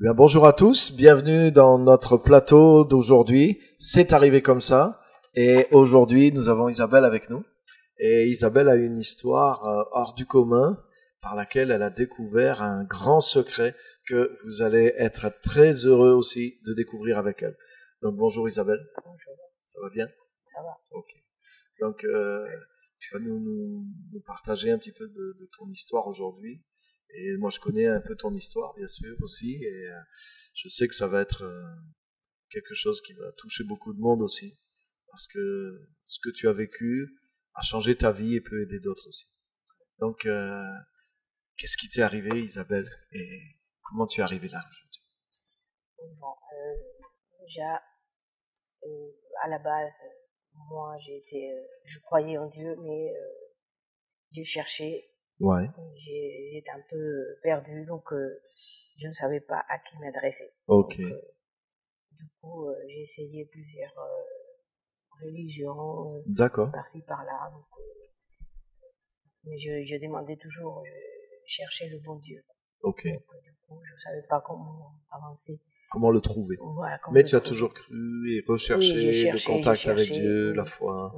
Bien, bonjour à tous, bienvenue dans notre plateau d'aujourd'hui. C'est arrivé comme ça. Et aujourd'hui, nous avons Isabelle avec nous. Et Isabelle a une histoire hors du commun par laquelle elle a découvert un grand secret que vous allez être très heureux aussi de découvrir avec elle. Donc bonjour Isabelle. Bonjour. Ça va bien? Ça va. Ok. Donc tu vas nous partager un petit peu de ton histoire aujourd'hui. Et moi je connais un peu ton histoire bien sûr aussi. Et je sais que ça va être quelque chose qui va toucher beaucoup de monde aussi. Parce que ce que tu as vécu a changé ta vie et peut aider d'autres aussi. Donc, qu'est-ce qui t'est arrivé, Isabelle, et comment tu es arrivée là aujourd'hui? Bon, déjà, à la base, moi, je croyais en Dieu, mais j'ai cherché, Ouais. j'étais un peu perdue, donc je ne savais pas à qui m'adresser. Ok. Donc, du coup, j'ai essayé plusieurs religions, D'accord. par-ci, par-là. Donc, mais je demandais toujours, je cherchais le bon Dieu. Ok. Donc, du coup, je ne savais pas comment avancer. Comment le trouver? Voilà, comment Mais le tu as trouver. toujours cru et recherché Oui, j'ai le cherché, contact avec oui. Dieu, la foi.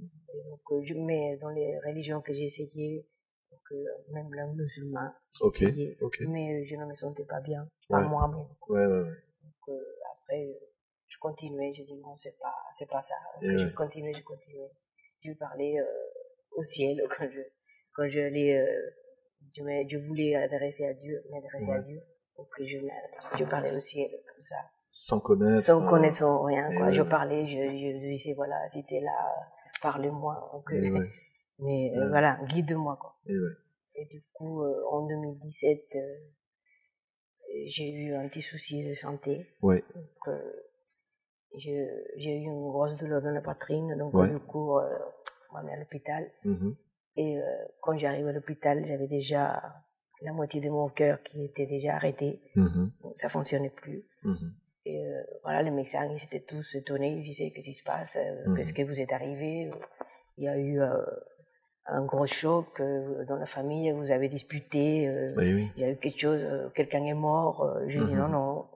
Et donc, mais dans les religions que j'ai essayées, donc, même le musulman, j'ai Ok. essayé, Ok. mais je ne me sentais pas bien, Ouais. pas moi-même. Ouais. Donc, après, je continuais, je dis non, c'est pas ça. Et Donc, je ouais. continuais. Je parlais au ciel quand je allais, je voulais m'adresser à Dieu. Ouais. Donc, je parlais au ciel, comme ça. Sans connaître. Sans connaître, sans rien, Et quoi. ouais. Je parlais, je disais, voilà, si t'es là, parle-moi. Donc, Et ouais. mais Ouais. voilà, guide-moi, quoi. Et ouais. Et du coup, en 2017, j'ai eu un petit souci de santé. Ouais. Donc, j'ai eu une grosse douleur dans la poitrine. Donc, Ouais. du coup, on m'a mis à l'hôpital. Mhm. Et quand j'arrive à l'hôpital, j'avais déjà la moitié de mon cœur qui était déjà arrêté. Mhm. Donc, ça fonctionnait plus. Mhm. Et voilà, les médecins, ils étaient tous étonnés. Ils disaient, qu'est-ce qui se passe? Qu'est-ce que vous êtes arrivé? Il y a eu un gros choc dans la famille, vous avez disputé, Eh oui. il y a eu quelque chose, quelqu'un est mort. J'ai dit non.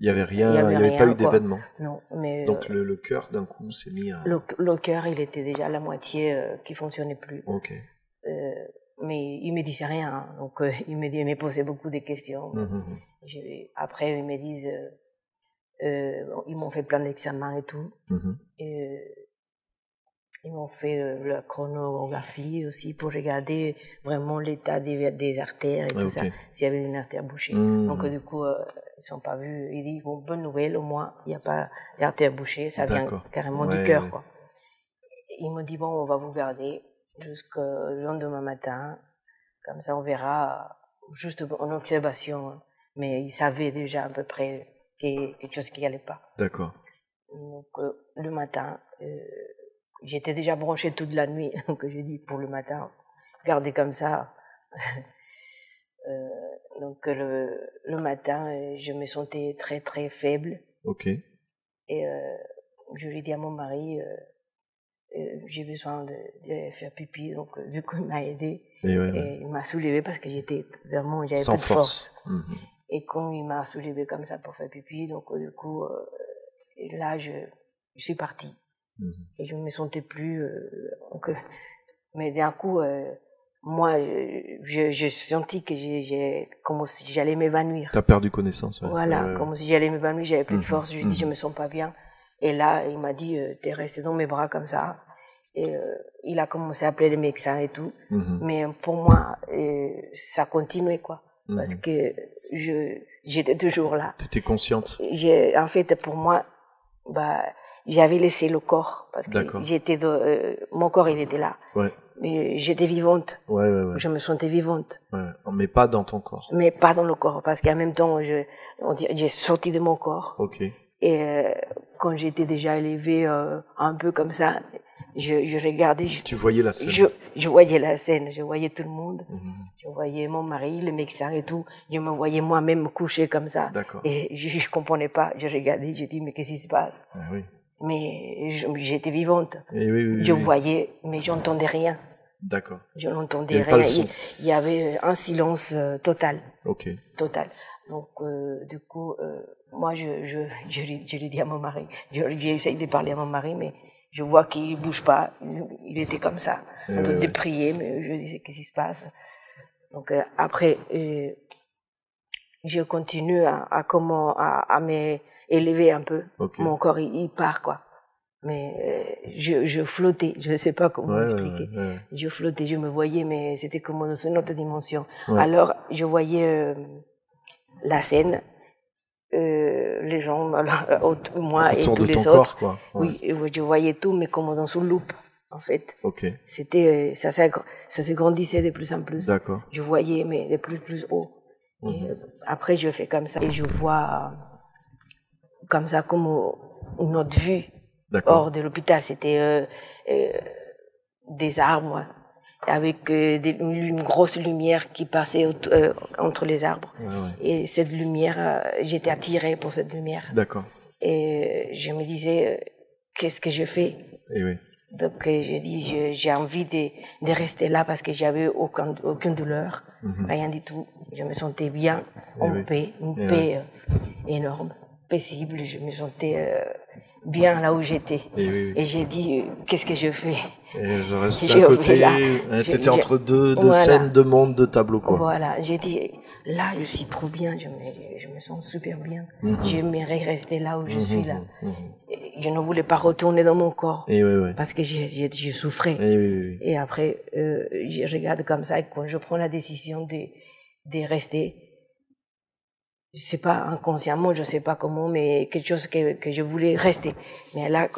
Il n'y avait rien, Il y avait il n'y avait pas rien, eu quoi. d'événement. Non, mais Donc le cœur d'un coup s'est mis à... le cœur, il était déjà à la moitié qui fonctionnait plus. Ok. Mais il me disait rien, hein. Donc il me posait beaucoup de questions. Mhm. Après, ils me disent, ils m'ont fait plein d'examens et tout. Mhm. Ils m'ont fait la chronographie aussi pour regarder vraiment l'état des artères et tout ça, s'il y avait une artère bouchée. Donc du coup, ils sont pas vus. Ils disent, bon, bonne nouvelle, au moins, il n'y a pas d'artère bouchée, ça vient carrément du cœur, quoi. Ils m'ont dit, bon, on va vous garder jusqu'au lendemain matin, comme ça on verra, juste en observation. Hein. Mais ils savaient déjà à peu près quelque chose qui n'allait pas. D'accord. Donc le matin, j'étais déjà branchée toute la nuit, donc j'ai dit pour le matin, garder comme ça. Donc le matin, je me sentais très très faible. Ok. Et je lui ai dit à mon mari, j'ai besoin de faire pipi, donc du coup il m'a aidé. Et il m'a soulevée parce que j'avais peu de force. Et quand il m'a soulevée comme ça pour faire pipi, donc du coup, là je suis partie. Et je ne me sentais plus. Mais d'un coup, moi, j'ai senti que comme si j'allais m'évanouir. Tu as perdu connaissance. Ouais. Voilà, comme si j'allais m'évanouir, j'avais plus de force. Je lui ai dit, je me sens pas bien. Et là, il m'a dit, t'es resté dans mes bras comme ça. Et il a commencé à appeler les médecins et tout. Mais pour moi, ça continuait, quoi. Parce que j'étais toujours là. Tu étais consciente? En fait, pour moi, j'avais laissé le corps parce que mon corps il était là. Ouais. Mais j'étais vivante. Ouais. Je me sentais vivante. Ouais. Mais pas dans ton corps. Mais pas dans le corps parce qu'en même temps j'ai sorti de mon corps. Ok. Et quand j'étais déjà élevée un peu comme ça, je regardais. Tu voyais la scène. Je voyais la scène, je voyais tout le monde. Je voyais mon mari, le médecin et tout. Je me voyais moi-même coucher comme ça. D'accord. Et je comprenais pas. Je regardais, je dis mais qu'est-ce qui se passe? Ah, oui. Mais j'étais vivante. Oui, je voyais, mais j'entendais rien. D'accord. Je n'entendais rien. Il y avait un silence total. Ok. Total. Donc, du coup, moi, je lui dis à mon mari, j'essaye de parler à mon mari, mais je vois qu'il bouge pas. Il était comme ça, en train de prier, mais je disais, qu'est-ce qui se passe? Donc, après, je continue à m'élever un peu. Okay. Mon corps, il part, quoi. Mais je flottais, je ne sais pas comment expliquer. Je flottais, je me voyais, mais c'était comme dans une autre dimension. Alors, je voyais la scène, les gens, moi et tous les autres. Corps, quoi. Oui, je voyais tout, mais comme dans une loupe, en fait. Okay. C'était, ça se grandissait de plus en plus. D'accord. Je voyais, mais de plus haut. Et après, je fais comme ça et je vois comme ça, comme une autre vue hors de l'hôpital. C'était des arbres avec une grosse lumière qui passait entre les arbres. Et cette lumière, j'étais attirée pour cette lumière. D'accord. Et je me disais, qu'est-ce que je fais? Et oui. Donc, j'ai dit, j'ai envie de rester là parce que j'avais aucune douleur, rien du tout. Je me sentais bien, en paix, une paix énorme, paisible. Je me sentais bien là où j'étais. Et j'ai dit, qu'est-ce que je fais? Et je reste à côté. Tu étais entre deux scènes, deux mondes, deux tableaux, quoi. Voilà, j'ai dit, là, je suis trop bien, je me sens super bien. J'aimerais rester là où je suis là. Je ne voulais pas retourner dans mon corps parce que je souffrais. Et après, je regarde comme ça et quand je prends la décision de rester, je sais pas, inconsciemment, je sais pas comment, mais quelque chose que je voulais rester. Mais là,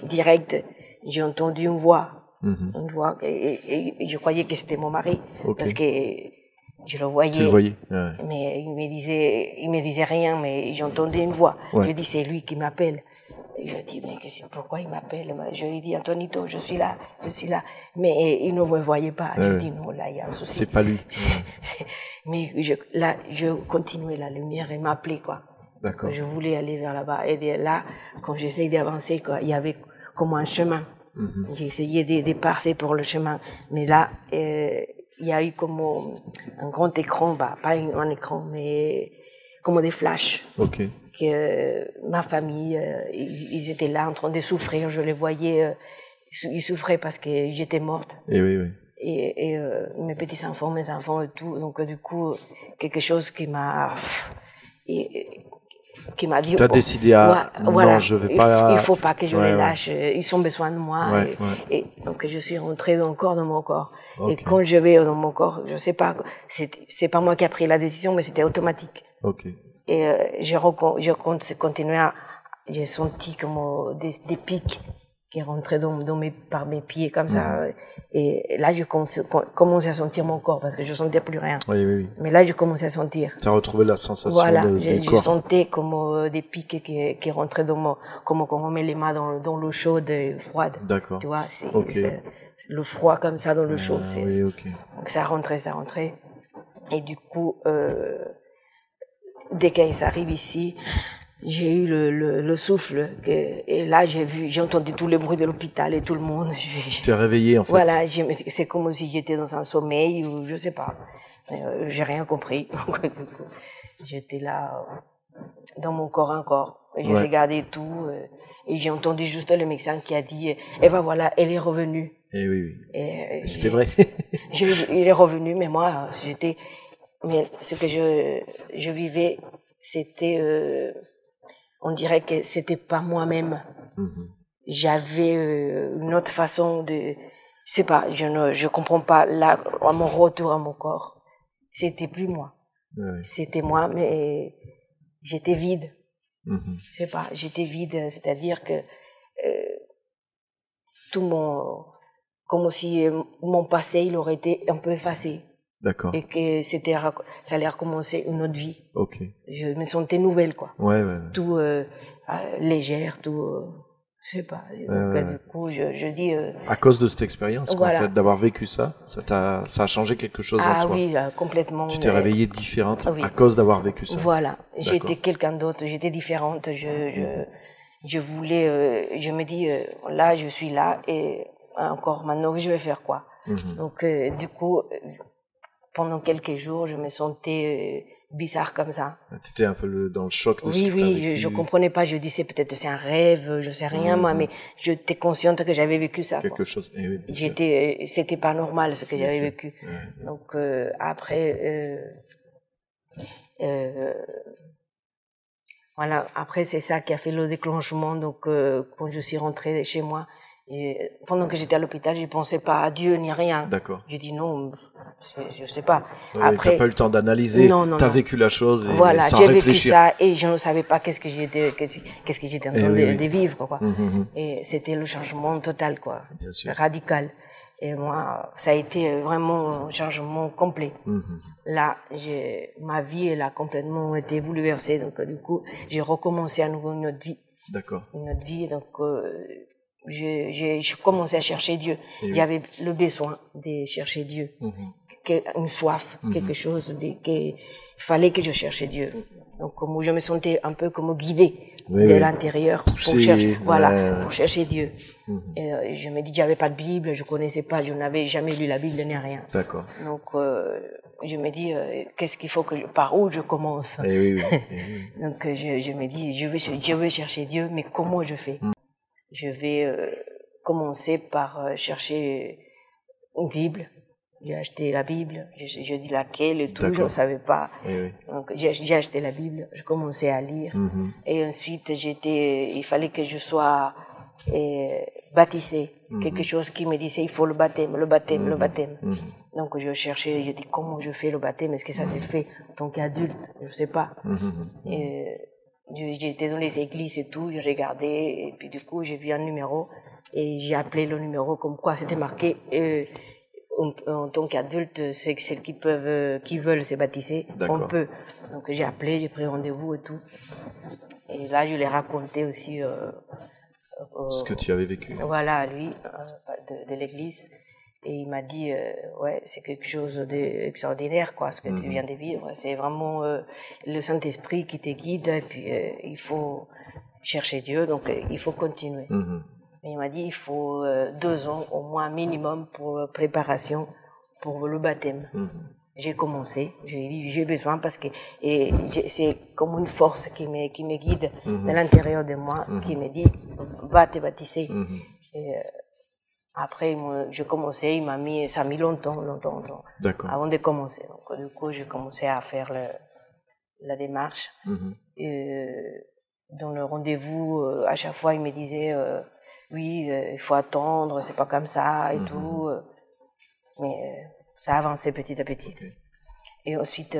direct, j'ai entendu une voix. Une voix et je croyais que c'était mon mari parce que je le voyais. Tu le voyais, mais il me disait rien, mais j'entendais une voix. Je dis, c'est lui qui m'appelle. Et je dis, mais pourquoi il m'appelle? Je lui dis, Antonito, je suis là. Mais il ne me voyait pas. Je dis, non, là, il y a un souci. C'est pas lui. Mais là, je continuais la lumière et m'appelait, quoi. D'accord. Je voulais aller vers là-bas. Et là, quand j'essayais d'avancer, quoi, il y avait comme un chemin. J'ai essayé de passer pour le chemin. Mais là, il y a eu comme un grand écran, pas un écran, mais comme des flashs. Ok. Que ma famille, ils étaient là en train de souffrir. Je les voyais, ils souffraient parce que j'étais morte. Et Et mes petits-enfants, mes enfants et tout. Donc, du coup, quelque chose qui m'a dit... Tu as décidé non, je vais pas... Il faut pas que je les lâche. Ils ont besoin de moi. Et donc, je suis rentrée dans mon corps. Okay. Et quand je vais dans mon corps, je sais pas, c'est pas moi qui ai pris la décision, mais c'était automatique. Ok. Et je continuais j'ai senti comme des pics qui rentraient par mes pieds comme ça. Et là, je commençais à sentir mon corps parce que je sentais plus rien. Mais là, je commençais à sentir. Tu as retrouvé la sensation du corps. Je sentais comme des pics qui rentraient comme quand on met les mains dans l'eau chaude et froide. D'accord. Tu vois, c'est le froid comme ça dans l'eau chaude. Donc ça rentrait. Et du coup, dès qu'ils arrivent ici, j'ai eu le souffle et là j'ai entendu tous les bruits de l'hôpital et tout le monde. Tu t'es réveillée en fait. Voilà, c'est comme si j'étais dans un sommeil ou je sais pas. J'ai rien compris. J'étais là dans mon corps encore. J'ai regardé tout et j'ai entendu juste le médecin qui a dit et ben voilà, elle est revenue. Et c'était vrai. Il est revenu, mais moi mais ce que je vivais, c'était on dirait que c'était pas moi-même. J'avais une autre façon de... Je sais pas, je comprends pas. Là, à mon retour à mon corps, c'était plus moi. C'était moi, mais j'étais vide. Je sais pas, j'étais vide, c'est-à-dire que comme si mon passé, il aurait été un peu effacé. D'accord. Et que ça allait recommencer une autre vie. Ok. Je me sentais nouvelle, quoi. Tout légère, tout... je sais pas. Donc, du coup, je dis... à cause de cette expérience, en fait, d'avoir vécu ça a changé quelque chose en toi. Ah oui, complètement. Tu t'es réveillée différente à cause d'avoir vécu ça. Voilà. J'étais quelqu'un d'autre, j'étais différente. Je voulais... je me dis, là, je suis là et encore maintenant, je vais faire quoi? Donc, du coup... pendant quelques jours, je me sentais bizarre comme ça. Tu étais un peu dans le choc de ce que tu as vécu. Oui, je comprenais pas. Je disais peut-être c'est un rêve, je sais rien moi, mais j'étais consciente que j'avais vécu ça. Quelque chose. Oui, c'était pas normal ce que j'avais vécu. Donc après, voilà. Après c'est ça qui a fait le déclenchement. Donc quand je suis rentrée chez moi. Pendant que j'étais à l'hôpital, je pensais pas à Dieu ni rien. D'accord. J'ai dit non, je sais pas. Oui, après, t'as pas eu le temps d'analyser. T'as vécu la chose et voilà, sans j'ai réfléchir. vécu ça et je ne savais pas qu'est-ce que j'étais en train de vivre, quoi. Et c'était le changement total, quoi. Bien sûr. Radical. Et moi, ça a été vraiment un changement complet. Là, ma vie, elle a complètement été bouleversée. Donc, du coup, j'ai recommencé à nouveau notre vie. D'accord. Notre vie, donc, je commençais à chercher Dieu. J'avais le besoin de chercher Dieu. Une soif, quelque chose, il fallait que je cherchais Dieu. Donc, je me sentais un peu comme guidée de l'intérieur pour chercher Dieu. Et je me dis, j'avais pas de Bible, je connaissais pas, je n'avais jamais lu la Bible ni rien. D'accord. Donc, je me dis, qu'est-ce qu'il faut par où je commence? Donc, je me dis, je veux chercher Dieu, mais comment je fais? Je vais commencer par chercher une Bible. J'ai acheté la Bible, je dis laquelle et tout, je ne savais pas. Donc j'ai acheté la Bible, je commençais à lire. Et ensuite, il fallait que je sois baptisée. Quelque chose qui me disait, il faut le baptême. Donc je cherchais, je dis, comment je fais le baptême? Est-ce que ça s'est fait en tant qu'adulte? Je ne sais pas. J'étais dans les églises et tout, je regardais, et puis du coup, j'ai vu un numéro, et j'ai appelé le numéro comme quoi c'était marqué, en tant qu'adulte, c'est celles qui veulent se baptiser, on peut. Donc j'ai appelé, j'ai pris rendez-vous et tout. Et là, je l'ai raconté aussi. Ce que tu avais vécu. Voilà, à lui, de l'église. Et il m'a dit, ouais, c'est quelque chose d'extraordinaire, quoi, ce que tu viens de vivre. C'est vraiment le Saint-Esprit qui te guide, et puis il faut chercher Dieu, donc il faut continuer. Et il m'a dit, il faut 2 ans au moins minimum pour préparation pour le baptême. J'ai commencé, j'ai dit, j'ai besoin parce que c'est comme une force qui me guide de l'intérieur de moi, qui me dit, va te baptiser. Et, après, j'ai commencé, ça a mis longtemps avant de commencer. Donc, du coup, j'ai commencé à faire la démarche. Dans le rendez-vous, à chaque fois, il me disait, oui, il faut attendre, c'est pas comme ça et tout. Mais ça avançait petit à petit. Et ensuite,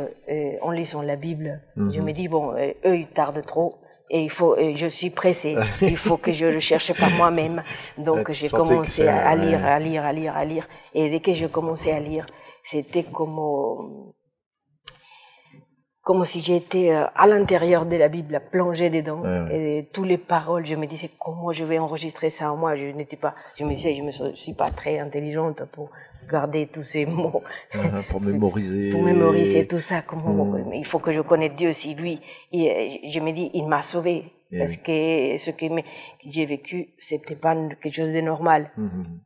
en lisant la Bible, je me dis, bon, eux, ils tardent trop. Et je suis pressée. Il faut que je le cherche par moi-même. Donc, j'ai commencé à lire. Et dès que j'ai commencé à lire, c'était comme si j'étais à l'intérieur de la Bible, plongée dedans. Et toutes les paroles, je me disais, comment je vais enregistrer ça en moi? Je me disais, je me suis pas très intelligente pour garder tous ces mots. Pour mémoriser. Pour mémoriser tout ça. Il faut que je connaisse Dieu aussi. Lui, je me dis, il m'a sauvée. Parce que ce que j'ai vécu, c'était pas quelque chose de normal.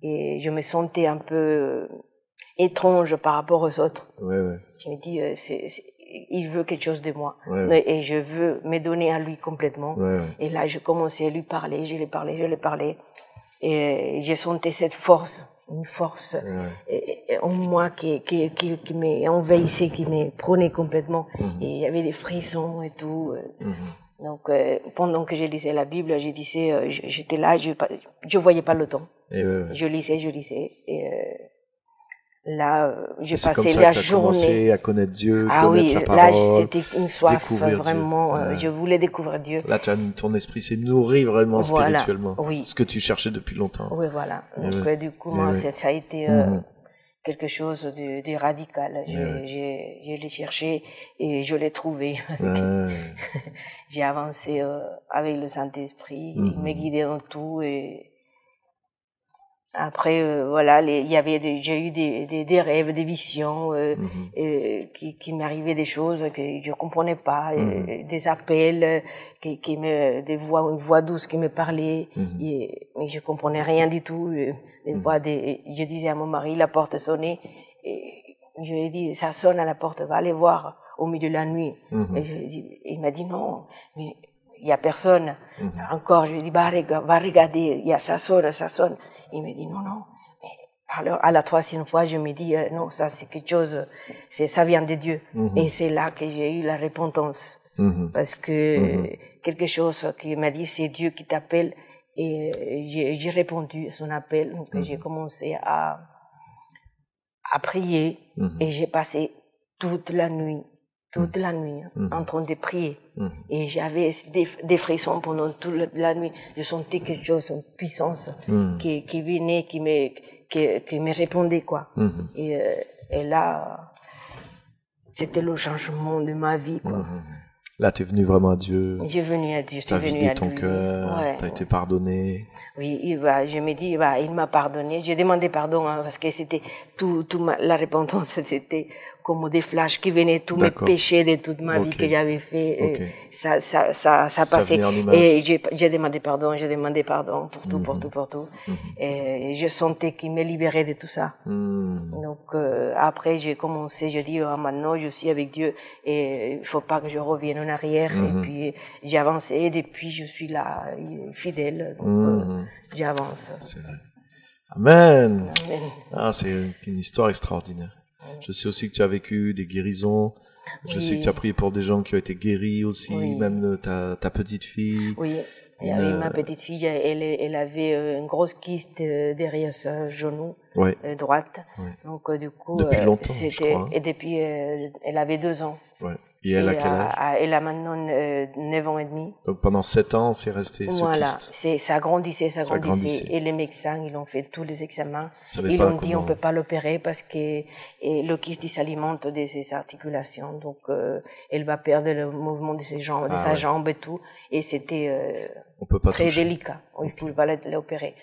Et je me sentais un peu étrange par rapport aux autres. Je me dis, il veut quelque chose de moi. Et je veux me donner à lui complètement. Et là, je commençais à lui parler, je lui parlais. Et j'ai senti cette force, une force en moi qui m'envahissait, qui me prenait complètement. Et il y avait des frissons et tout. Donc, pendant que je lisais la Bible, j'étais là, je voyais pas le temps. Je lisais. Et là, j'ai passé la journée. Commencé à connaître Dieu, connaître sa parole. Là, c'était une soif, vraiment. Je voulais découvrir Dieu. Là, ton esprit s'est nourri vraiment spirituellement. Ce que tu cherchais depuis longtemps. Oui, voilà. Donc, du coup, moi, ça a été quelque chose de radical. Je l'ai cherché et je l'ai trouvé. J'ai avancé avec le Saint-Esprit. Il m'a guidé dans tout et après, voilà, j'ai eu des rêves, des visions, qui m'arrivaient des choses que je comprenais pas, des appels, une voix douce qui me parlait, mais je comprenais rien du tout. Je disais à mon mari, la porte sonnait, et je lui ai dit, ça sonne à la porte, va aller voir au milieu de la nuit. Et il m'a dit, non, mais il n'y a personne. Encore, je lui ai dit, va regarder, ça sonne. Il m'a dit, non. Alors, à la troisième fois, je me dis, non, ça c'est quelque chose, ça vient de Dieu. Et c'est là que j'ai eu la repentance. Parce que quelque chose qui m'a dit, c'est Dieu qui t'appelle. Et j'ai répondu à son appel. Donc, j'ai commencé à prier. Et j'ai passé toute la nuit, en train de prier. Et j'avais des frissons pendant toute la nuit. Je sentais quelque chose, une puissance qui venait, qui me répondait, quoi. Et là, c'était le changement de ma vie, quoi. Là, tu es venu vraiment à Dieu. J'ai venu à Dieu. Tu as vidé ton cœur, tu as été pardonné. Oui, je me dis, il m'a pardonné. J'ai demandé pardon, parce que c'était la repentance, c'était comme des flashs qui venaient, tous mes péchés de toute ma vie que j'avais fait. Ça passait. Et j'ai demandé pardon pour tout. Et je sentais qu'il me libérait de tout ça. Donc, après, j'ai commencé, je dis, maintenant, je suis avec Dieu et il faut pas que je revienne en arrière. Et puis, j'ai avancé et depuis, je suis là, fidèle. Donc, j'avance. C'est vrai. Amen. Ah, c'est une histoire extraordinaire. Je sais aussi que tu as vécu des guérisons. Je sais que tu as prié pour des gens qui ont été guéris aussi, même ta petite fille. Oui, ma petite fille, elle avait une grosse kyste derrière son genou droite. Donc, du coup, depuis longtemps, je crois. Et depuis, elle avait 2 ans. Et elle a quel âge? Elle a maintenant 9 ans et demi. Donc pendant 7 ans, c'est resté ce kyste. Ça grandissait. Et les médecins, ils ont fait tous les examens. Ils ont dit on peut pas l'opérer parce que le kyste il s'alimente de ses articulations. Donc elle va perdre le mouvement de ses jambes, sa jambe et tout. Et c'était très délicat. Il ne pouvait pas l'opérer.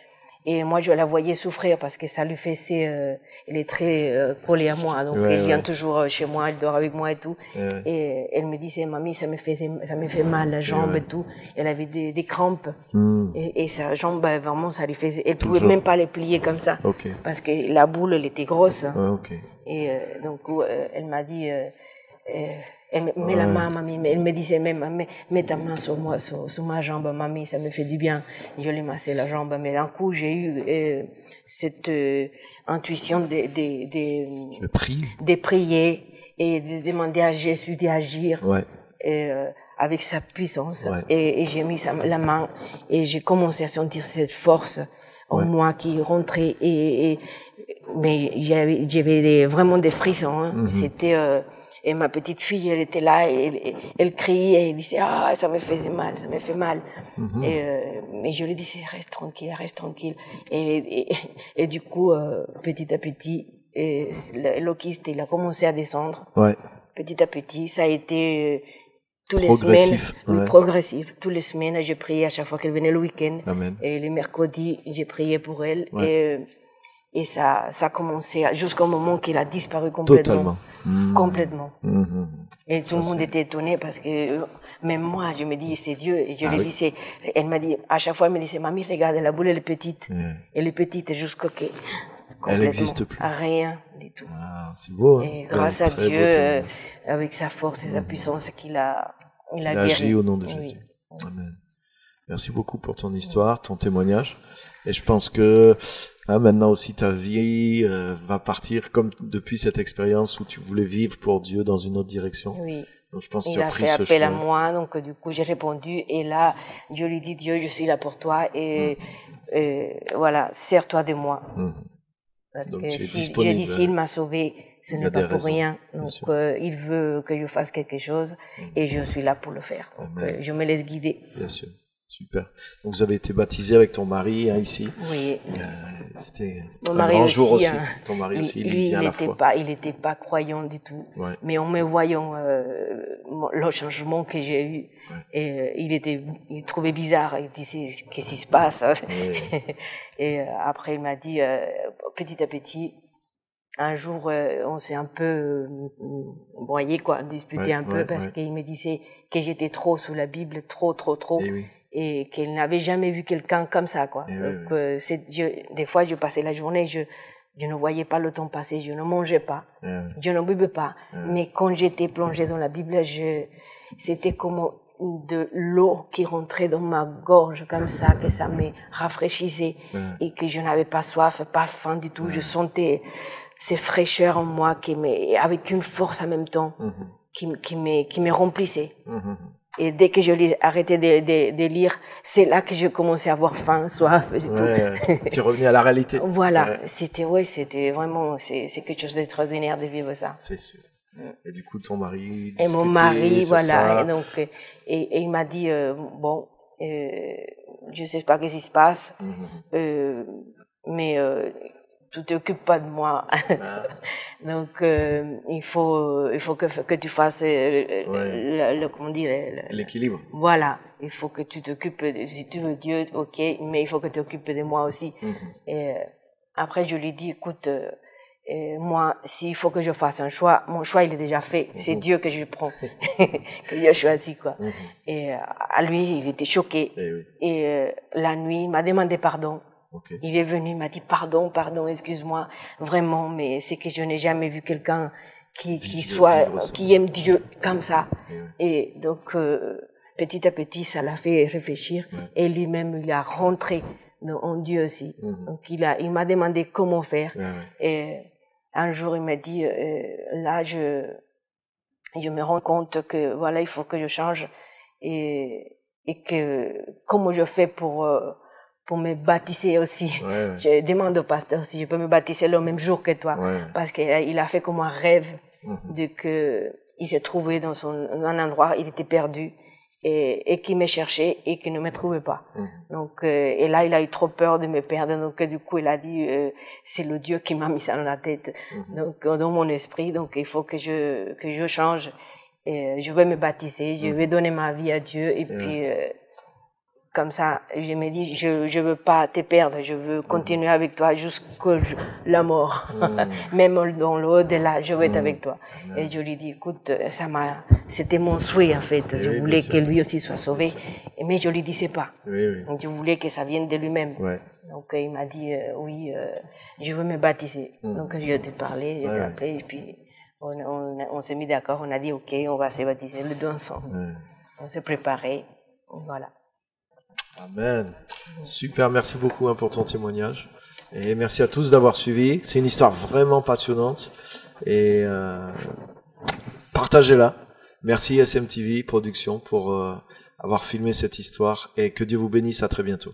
Et moi, je la voyais souffrir parce que ça lui faisait... elle est très collée à moi. Donc, elle vient toujours chez moi, elle dort avec moi et tout. Et elle me disait, mamie, ça me fait mal, la jambe et tout. Elle avait des crampes. Et sa jambe, vraiment, ça lui faisait... Elle ne pouvait même pas les plier comme ça. Parce que la boule, elle était grosse. Et donc, elle m'a dit... mets la main, mamie. Elle me disait même, mets ta main sur moi, sur ma jambe, mamie, ça me fait du bien. Je lui massais la jambe, mais d'un coup, j'ai eu cette intuition de prier et de demander à Jésus d'agir avec sa puissance. Et j'ai mis la main et j'ai commencé à sentir cette force en moi qui rentrait. Mais j'avais vraiment des frissons. C'était... Et ma petite fille, elle était là, et elle criait, et elle disait, ça me fait mal. Mais je lui disais, reste tranquille. Et du coup, petit à petit, le kyste, il a commencé à descendre. Petit à petit, ça a été tous les semaines, progressif. Tous les semaines, j'ai prié à chaque fois qu'elle venait le week-end. Amen. Et les mercredis, j'ai prié pour elle. Et ça a commencé jusqu'au moment qu'il a disparu complètement. Complètement. Et tout le monde était étonné parce que même moi, je me dis, c'est Dieu. Et je lui dis, elle m'a dit, à chaque fois, elle me disait, mamie, regarde, la boule, elle est petite. Elle est petite jusqu'à que... Elle n'existe plus. Rien du tout. C'est beau. Et grâce à Dieu, avec sa force et sa puissance, il a guéri. Agi au nom de Jésus. Amen. Merci beaucoup pour ton histoire, ton témoignage. Et je pense que maintenant aussi ta vie va partir comme depuis cette expérience où tu voulais vivre pour Dieu dans une autre direction. Oui. Donc je pense que tu as pris ce chemin. Il a fait appel à moi, donc du coup j'ai répondu. Et là, Dieu lui dit, Dieu, je suis là pour toi et voilà, sers-toi de moi. Parce donc que tu es si disponible. Dieu dit, s'il m'a sauvé, ce n'est pas pour rien. Donc il veut que je fasse quelque chose et je suis là pour le faire. Donc je me laisse guider. Bien sûr. Super. Donc vous avez été baptisé avec ton mari ici. Oui. C'était un grand jour aussi. Ton mari aussi, il vient à la foi. Il n'était pas croyant du tout. Mais en me voyant le changement que j'ai eu, et il trouvait bizarre. Il disait qu'est-ce qui se passe. Et après il m'a dit petit à petit. Un jour, on s'est un peu broyé, disputé un peu parce qu'il me disait que j'étais trop sous la Bible, trop. Et qu'elle n'avait jamais vu quelqu'un comme ça, Donc, des fois, je passais la journée, Je ne voyais pas le temps passer, je ne mangeais pas, je ne buvais pas. Mais quand j'étais plongée dans la Bible, c'était comme de l'eau qui rentrait dans ma gorge comme ça, que ça me rafraîchissait et que je n'avais pas soif, pas faim du tout. Je sentais ces fraîcheurs en moi avec une force en même temps qui me remplissait. Et dès que je arrêtais de lire, c'est là que je commençais à avoir faim, soif, et tout. Tu revenais à la réalité. Voilà, c'était vraiment, c'est quelque chose d'extraordinaire de vivre ça. C'est sûr. Et du coup, ton mari et mon mari, voilà. Et donc, et il m'a dit, bon, je sais pas ce qui se passe, mais tu t'occupes pas de moi. Donc, il faut que tu fasses comment dire, l'équilibre. Voilà, il faut que tu t'occupes, si tu veux Dieu, ok, mais il faut que tu t'occupes de moi aussi. Et après, je lui ai dit, écoute, moi, s'il faut que je fasse un choix, mon choix, il est déjà fait. C'est Dieu que je prends, que j'ai choisi, quoi. Et à lui, il était choqué. Et la nuit, il m'a demandé pardon. Il est venu, il m'a dit pardon, excuse-moi, vraiment, mais c'est que je n'ai jamais vu quelqu'un qui aime Dieu comme ça. Et donc, petit à petit, ça l'a fait réfléchir. Et lui-même, il a rentré en Dieu aussi. Donc, il m'a demandé comment faire. Et un jour, il m'a dit, là, je me rends compte que, voilà, il faut que je change et que, comment je fais pour me baptiser aussi. Je demande au pasteur si je peux me baptiser le même jour que toi. Parce qu'il a fait comme un rêve de que il s'est trouvé dans un endroit, il était perdu et qui me cherchait et qui ne me trouvait pas. Donc, et là, il a eu trop peur de me perdre. Donc, du coup, il a dit, c'est le Dieu qui m'a mis ça dans la tête. Donc, dans mon esprit, donc, il faut que je change. Et je vais me baptiser, je vais donner ma vie à Dieu et puis, comme ça, je me dis, je veux pas te perdre, je veux continuer avec toi jusqu'à la mort. Même dans l'au-delà, je veux être avec toi. Et je lui dis, écoute, c'était mon souhait, en fait. Je voulais que lui aussi soit sauvé. Mais je lui disais pas. Je voulais que ça vienne de lui-même. Donc, il m'a dit, oui, je veux me baptiser. Donc, je lui ai parlé, je l'ai appelé, et puis, on s'est mis d'accord, on a dit, ok, on va se baptiser les deux ensemble. On s'est préparé, voilà. Amen. Super, merci beaucoup pour ton témoignage. Et merci à tous d'avoir suivi. C'est une histoire vraiment passionnante. Et partagez-la. Merci SMTV Productions pour avoir filmé cette histoire. Et que Dieu vous bénisse. À très bientôt.